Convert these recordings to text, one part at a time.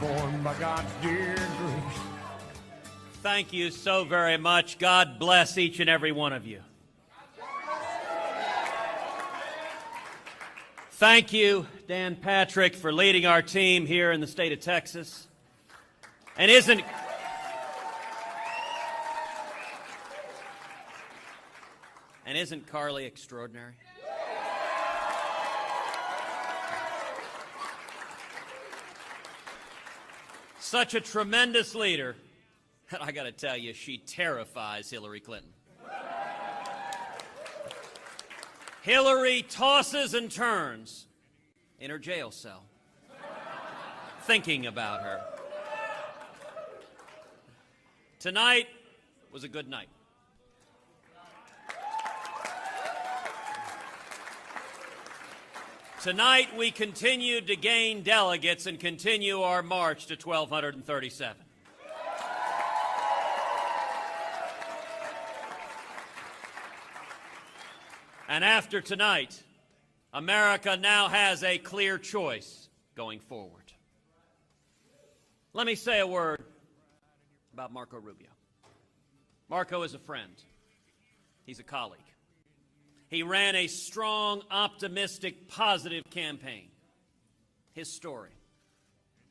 born by God's dear grace. Thank you so very much. God bless each and every one of you. Thank you, Dan Patrick, for leading our team here in the state of Texas. And isn't Carly extraordinary? Such a tremendous leader, and I got to tell you, she terrifies Hillary Clinton. Hillary tosses and turns in her jail cell, thinking about her. Tonight was a good night. Tonight we continued to gain delegates and continue our march to 1,237. And after tonight, America now has a clear choice going forward. Let me say a word about Marco Rubio. Marco is a friend. He's a colleague. He ran a strong, optimistic, positive campaign. His story: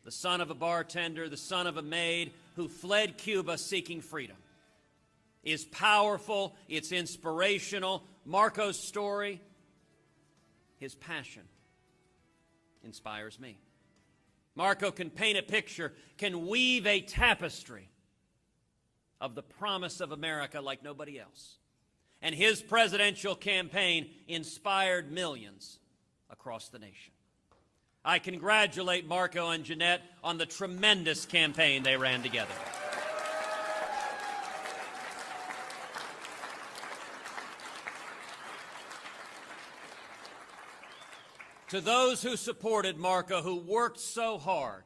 the son of a bartender, the son of a maid who fled Cuba seeking freedom, is powerful, it's inspirational. Marco's story, his passion, inspires me. Marco can paint a picture, can weave a tapestry of the promise of America like nobody else. And his presidential campaign inspired millions across the nation. I congratulate Marco and Jeanette on the tremendous campaign they ran together. To those who supported Marco, who worked so hard,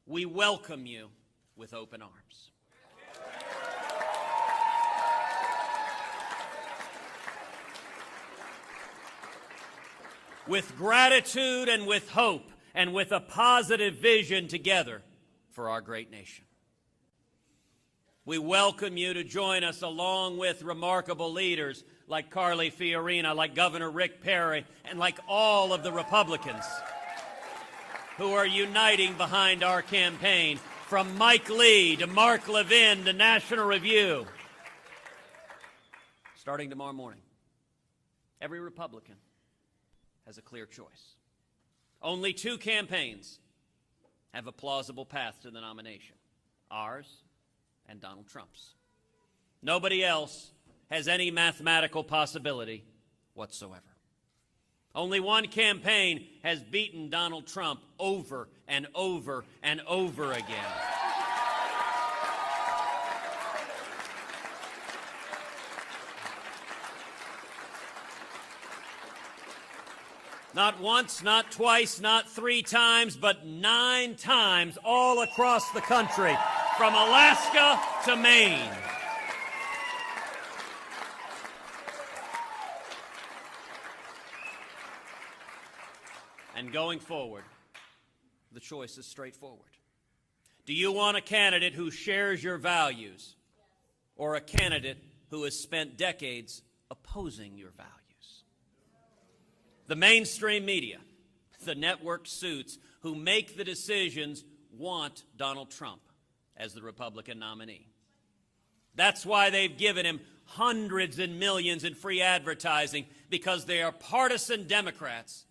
we welcome you with open arms. With gratitude and with hope and with a positive vision together for our great nation. We welcome you to join us along with remarkable leaders like Carly Fiorina, like Governor Rick Perry, and like all of the Republicans who are uniting behind our campaign, from Mike Lee to Mark Levin to National Review. Starting tomorrow morning, every Republican has a clear choice. Only two campaigns have a plausible path to the nomination: ours and Donald Trump's. Nobody else has any mathematical possibility whatsoever. Only one campaign has beaten Donald Trump over and over and over again. Not once, not twice, not 3 times, but 9 times all across the country, from Alaska to Maine. And going forward, the choice is straightforward. Do you want a candidate who shares your values, or a candidate who has spent decades opposing your values? The mainstream media, the network suits who make the decisions, want Donald Trump as the Republican nominee. That's why they've given him hundreds and millions in free advertising, because they are partisan Democrats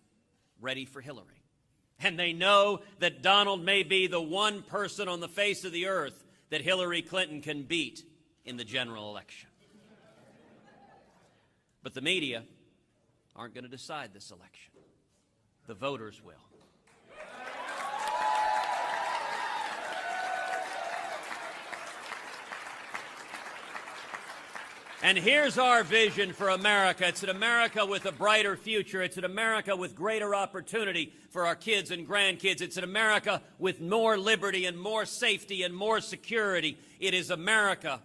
ready for Hillary. And they know that Donald may be the one person on the face of the earth that Hillary Clinton can beat in the general election. But the media aren't going to decide this election. The voters will. And here's our vision for America. It's an America with a brighter future. It's an America with greater opportunity for our kids and grandkids. It's an America with more liberty and more safety and more security. It is America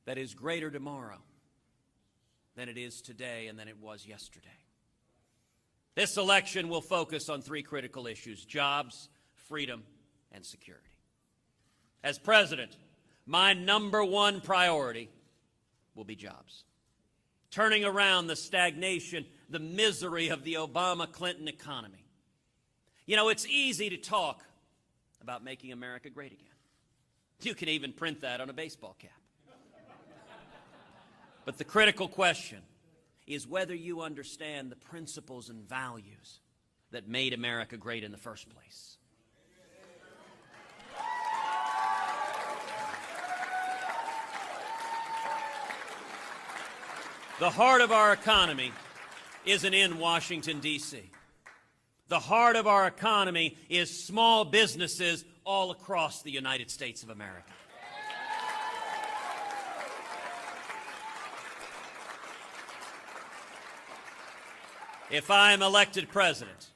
that is greater tomorrow than it is today and than it was yesterday. This election will focus on 3 critical issues: jobs, freedom, and security. As president, my number one priority will be jobs. Turning around the stagnation, the misery of the Obama-Clinton economy. You know, it's easy to talk about making America great again. You can even print that on a baseball cap. But the critical question is whether you understand the principles and values that made America great in the first place. The heart of our economy isn't in Washington, D.C. The heart of our economy is small businesses all across the United States of America. If I am elected president,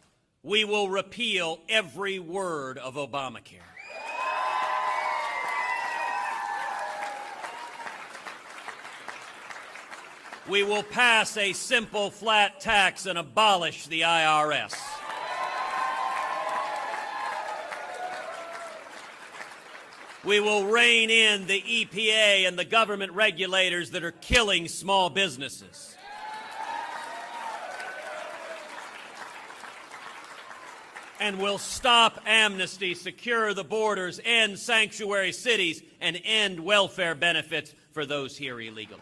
we will repeal every word of Obamacare. We will pass a simple flat tax and abolish the IRS. We will rein in the EPA and the government regulators that are killing small businesses. And we'll stop amnesty, secure the borders, end sanctuary cities, and end welfare benefits for those here illegally.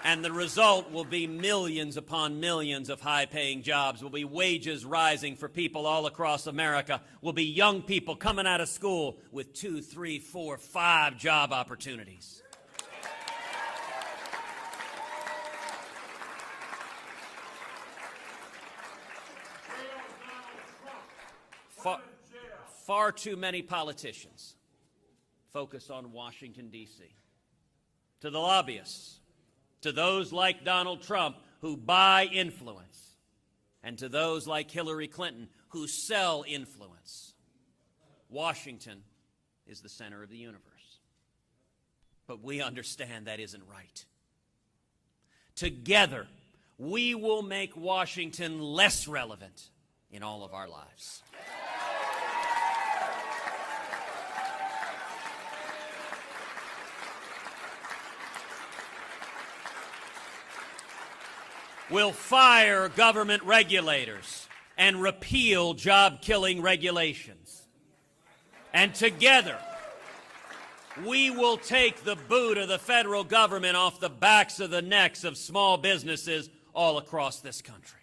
And the result will be millions upon millions of high-paying jobs, will be wages rising for people all across America, will be young people coming out of school with 2, 3, 4, 5 job opportunities. Far too many politicians focus on Washington, D.C. To the lobbyists, to those like Donald Trump who buy influence, and to those like Hillary Clinton who sell influence, Washington is the center of the universe. But we understand that isn't right. Together, we will make Washington less relevant in all of our lives. We'll fire government regulators and repeal job-killing regulations. And together, we will take the boot of the federal government off the backs of the necks of small businesses all across this country.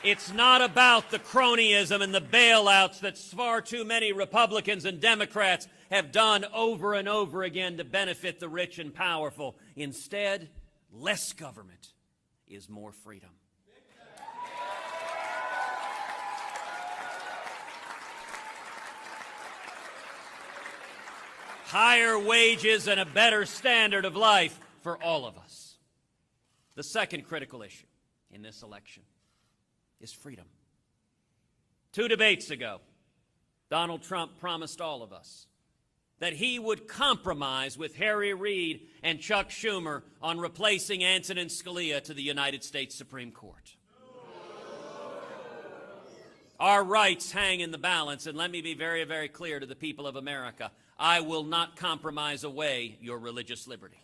It's not about the cronyism and the bailouts that far too many Republicans and Democrats have done over and over again to benefit the rich and powerful. Instead, less government is more freedom. Higher wages and a better standard of life for all of us. The second critical issue in this election is freedom. 2 debates ago, Donald Trump promised all of us that he would compromise with Harry Reid and Chuck Schumer on replacing Antonin Scalia to the United States Supreme Court. Our rights hang in the balance, and let me be very, very clear to the people of America. I will not compromise away your religious liberty.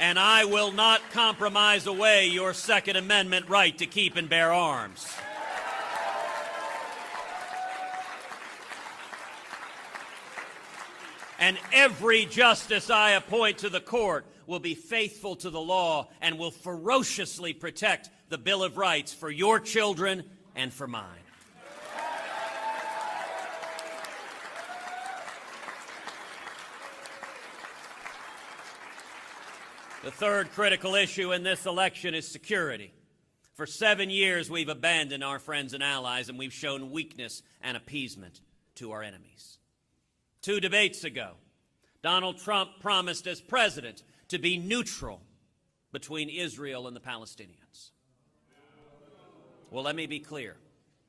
And I will not compromise away your Second Amendment right to keep and bear arms. And every justice I appoint to the court will be faithful to the law and will ferociously protect the Bill of Rights for your children and for mine. The third critical issue in this election is security. For 7 years, we've abandoned our friends and allies, and we've shown weakness and appeasement to our enemies. 2 debates ago, Donald Trump promised as president to be neutral between Israel and the Palestinians? Well, let me be clear.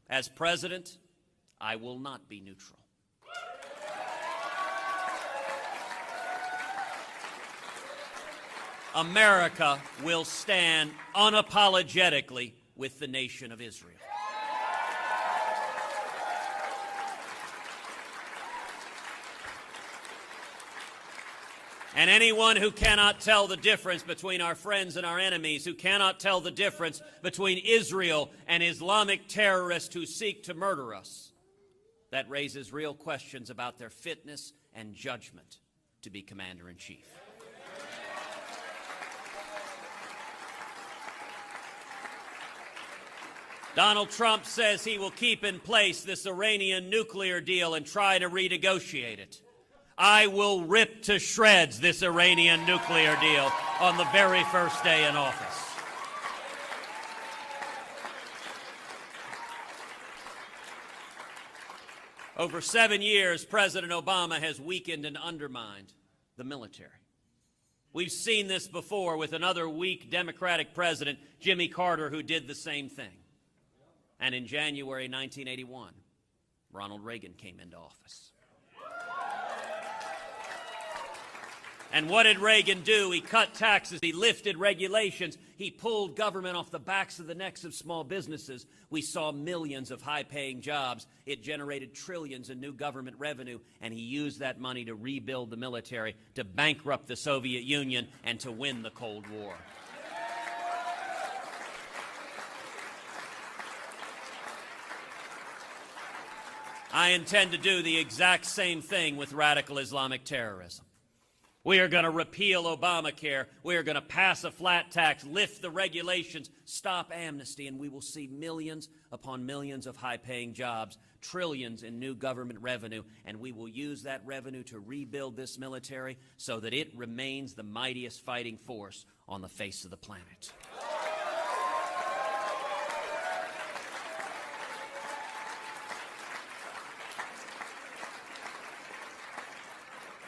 As president, I will not be neutral. America will stand unapologetically with the nation of Israel. And anyone who cannot tell the difference between our friends and our enemies, who cannot tell the difference between Israel and Islamic terrorists who seek to murder us, that raises real questions about their fitness and judgment to be commander-in-chief. Donald Trump says he will keep in place this Iranian nuclear deal and try to renegotiate it. I will rip to shreds this Iranian nuclear deal on the very first day in office. Over 7 years, President Obama has weakened and undermined the military. We've seen this before with another weak Democratic president, Jimmy Carter, who did the same thing. And in January 1981, Ronald Reagan came into office. And what did Reagan do? He cut taxes, he lifted regulations, he pulled government off the backs of the necks of small businesses. We saw millions of high-paying jobs. It generated trillions in new government revenue, and he used that money to rebuild the military, to bankrupt the Soviet Union, and to win the Cold War. I intend to do the exact same thing with radical Islamic terrorism. We are going to repeal Obamacare. We are going to pass a flat tax, lift the regulations, stop amnesty, and we will see millions upon millions of high-paying jobs, trillions in new government revenue, and we will use that revenue to rebuild this military so that it remains the mightiest fighting force on the face of the planet.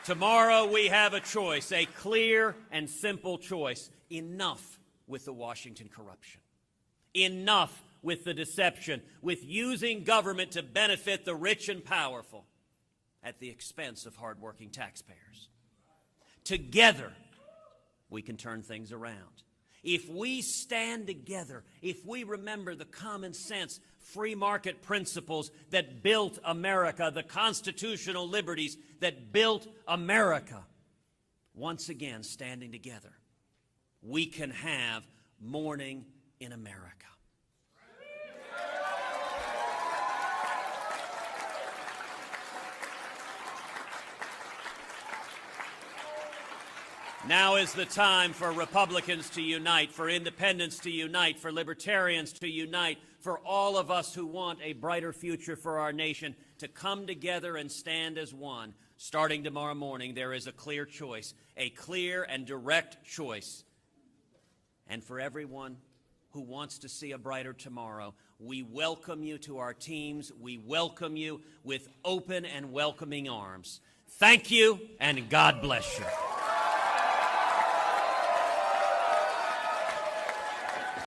Tomorrow we have a choice, a clear and simple choice. Enough with the Washington corruption. Enough with the deception, with using government to benefit the rich and powerful at the expense of hardworking taxpayers. Together, we can turn things around. If we stand together, if we remember the common sense, free market principles that built America, the constitutional liberties that built America, once again standing together, we can have morning in America. Now is the time for Republicans to unite, for independents to unite, for libertarians to unite, for all of us who want a brighter future for our nation to come together and stand as one. Starting tomorrow morning, there is a clear choice, a clear and direct choice. And for everyone who wants to see a brighter tomorrow, we welcome you to our teams. We welcome you with open and welcoming arms. Thank you, and God bless you.